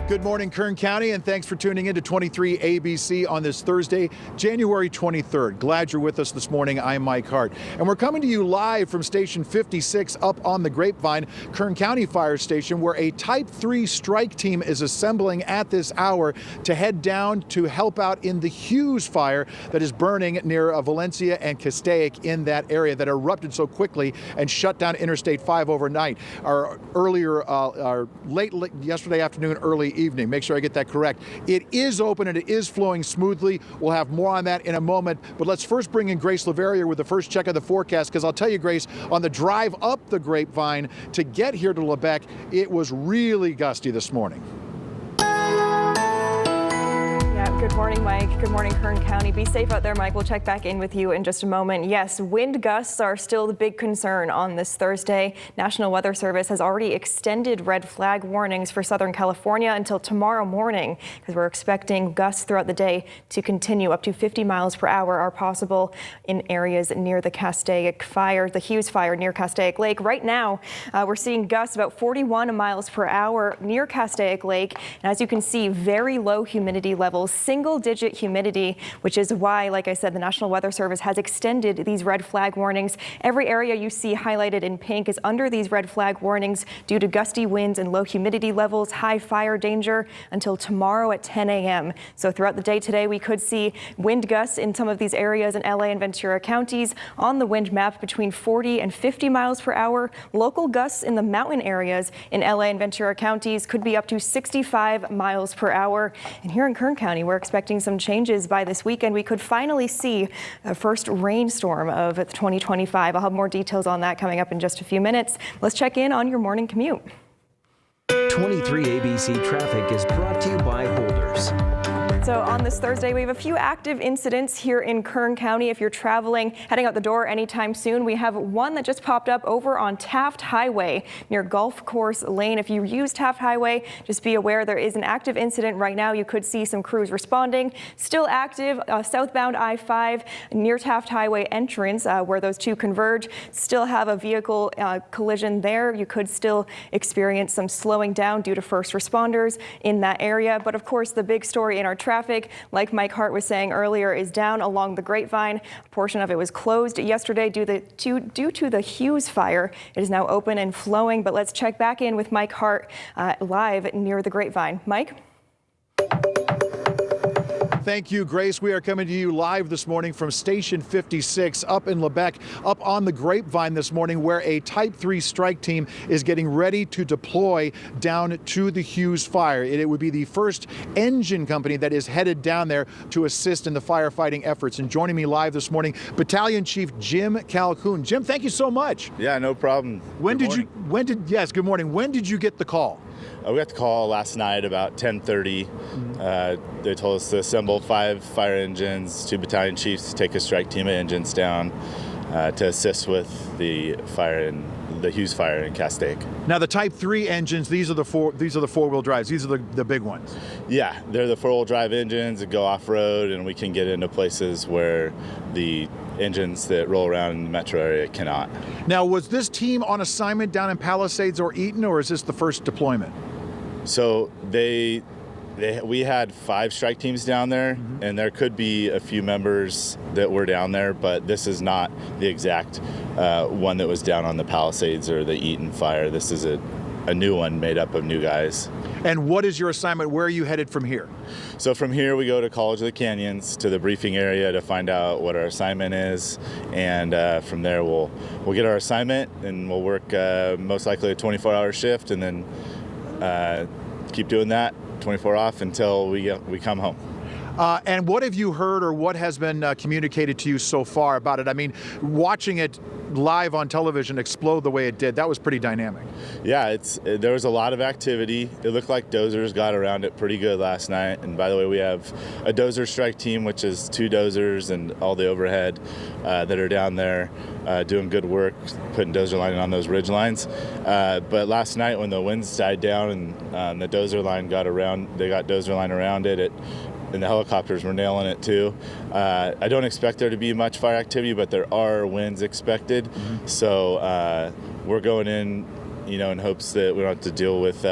Good morning, Kern County, and thanks for tuning in to 23 ABC on this Thursday, January 23rd. Glad you're with us this morning. I'm Mike Hart, and we're coming to you live from Station 56 up on the Grapevine, Kern County Fire Station, where a Type 3 strike team is assembling at this hour to head down to help out in the Hughes fire that is burning near Valencia and Castaic in that area that erupted so quickly and shut down Interstate 5 overnight. Our late yesterday afternoon, early evening. Make sure I get that correct. It is open and it is flowing smoothly. We'll have more on that in a moment, but let's first bring in Grace Laverrier with the first check of the forecast, because I'll tell you, Grace, on the drive up the Grapevine to get here to Lebec, it was really gusty this morning. Good morning, Mike. Good morning, Kern County. Be safe out there, Mike. We'll check back in with you in just a moment. Yes, wind gusts are still the big concern on this Thursday. National Weather Service has already extended red flag warnings for Southern California until tomorrow morning, because we're expecting gusts throughout the day to continue. Up to 50 miles per hour are possible in areas near the Castaic fire, the Hughes fire near Castaic Lake. Right now, we're seeing gusts about 41 miles per hour near Castaic Lake. And as you can see, very low humidity levels, single-digit humidity, which is why, like I said, the National Weather Service has extended these red flag warnings. Every area you see highlighted in pink is under these red flag warnings due to gusty winds and low humidity levels, high fire danger until tomorrow at 10 a.m. So throughout the day today, we could see wind gusts in some of these areas in LA and Ventura counties. On the wind map, between 40 and 50 miles per hour. Local gusts in the mountain areas in LA and Ventura counties could be up to 65 miles per hour. And here in Kern County, we're expecting some changes by this weekend. We could finally see the first rainstorm of 2025. I'll have more details on that coming up in just a few minutes. Let's check in on your morning commute. 23 ABC Traffic is brought to you by Holders. So on this Thursday, we have a few active incidents here in Kern County. If you're traveling, heading out the door anytime soon, we have one that just popped up over on Taft Highway near Golf Course Lane. If you use Taft Highway, just be aware there is an active incident right now. You could see some crews responding. Still active, southbound I-5 near Taft Highway entrance where those two converge. Still have a vehicle collision there. You could still experience some slowing down due to first responders in that area. But of course, the big story in our traffic, like Mike Hart was saying earlier, is down along the Grapevine. A portion of it was closed yesterday due to the Hughes fire. It is now open and flowing, but let's check back in with Mike Hart live near the Grapevine. Mike? Thank you, Grace. We are coming to you live this morning from Station 56 up in Lebec, up on the Grapevine this morning, where a Type 3 strike team is getting ready to deploy down to the Hughes fire. It would be the first engine company that is headed down there to assist in the firefighting efforts. And joining me live this morning, Battalion Chief Jim Calhoun. Jim, thank you so much. Yeah, no problem. Yes, good morning. When did you get the call? We got the call last night about 10:30. They told us to assemble 5 fire engines, 2 battalion chiefs to take a strike team of engines down to assist with the fire in the Hughes fire in Castaic. Now, the Type 3 engines, these are the four-wheel drives. These are the big ones. Yeah, they're the 4-wheel drive engines that go off-road, and we can get into places where the engines that roll around in the metro area cannot. Now, was this team on assignment down in Palisades or Eaton, or is this the first deployment? So we had 5 strike teams down there, and there could be a few members that were down there, but this is not the exact one that was down on the Palisades or the Eaton fire. This is a new one made up of new guys. And what is your assignment? Where are you headed from here? So from here, we go to College of the Canyons to the briefing area to find out what our assignment is, and from there we'll get our assignment, and we'll work most likely a 24-hour shift, and then keep doing that 24 off until we come home. And what have you heard, or what has been communicated to you so far about it? I mean, watching it live on television explode the way it did, that was pretty dynamic. Yeah, there was a lot of activity. It looked like dozers got around it pretty good last night. And by the way, we have a dozer strike team, which is 2 dozers and all the overhead that are down there doing good work, putting dozer lining on those ridge lines. But last night when the winds died down and the dozer line got around, they got dozer line around it, and the helicopters were nailing it too. I don't expect there to be much fire activity, but there are winds expected. So we're going in, in hopes that we don't have to deal with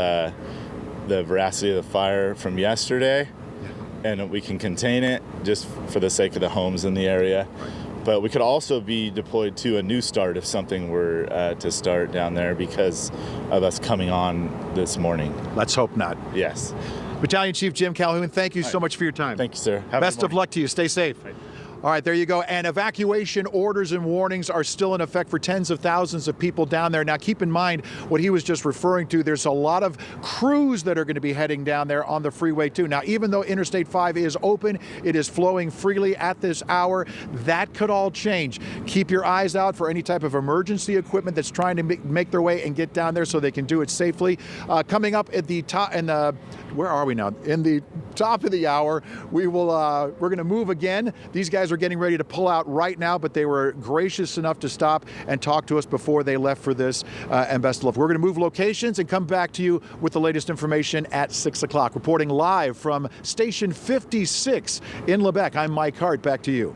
the veracity of the fire from yesterday, and we can contain it just for the sake of the homes in the area. But we could also be deployed to a new start if something were to start down there because of us coming on this morning. Let's hope not. Yes. Battalion Chief Jim Calhoun, thank you so much for your time. Thank you, sir. Have a Best good of morning. luck to you. Stay safe. All right, there you go. And evacuation orders and warnings are still in effect for tens of thousands of people down there. Now, keep in mind what he was just referring to. There's a lot of crews that are going to be heading down there on the freeway, too. Now, even though Interstate 5 is open, it is flowing freely at this hour. That could all change. Keep your eyes out for any type of emergency equipment that's trying to make their way and get down there so they can do it safely. Coming up at the top, where are we now? In the top of the hour, we're going to move again. These guys are getting ready to pull out right now, but they were gracious enough to stop and talk to us before they left for this, and best of luck. We're going to move locations and come back to you with the latest information at 6 o'clock. Reporting live from Station 56 in Lebec, I'm Mike Hart. Back to you.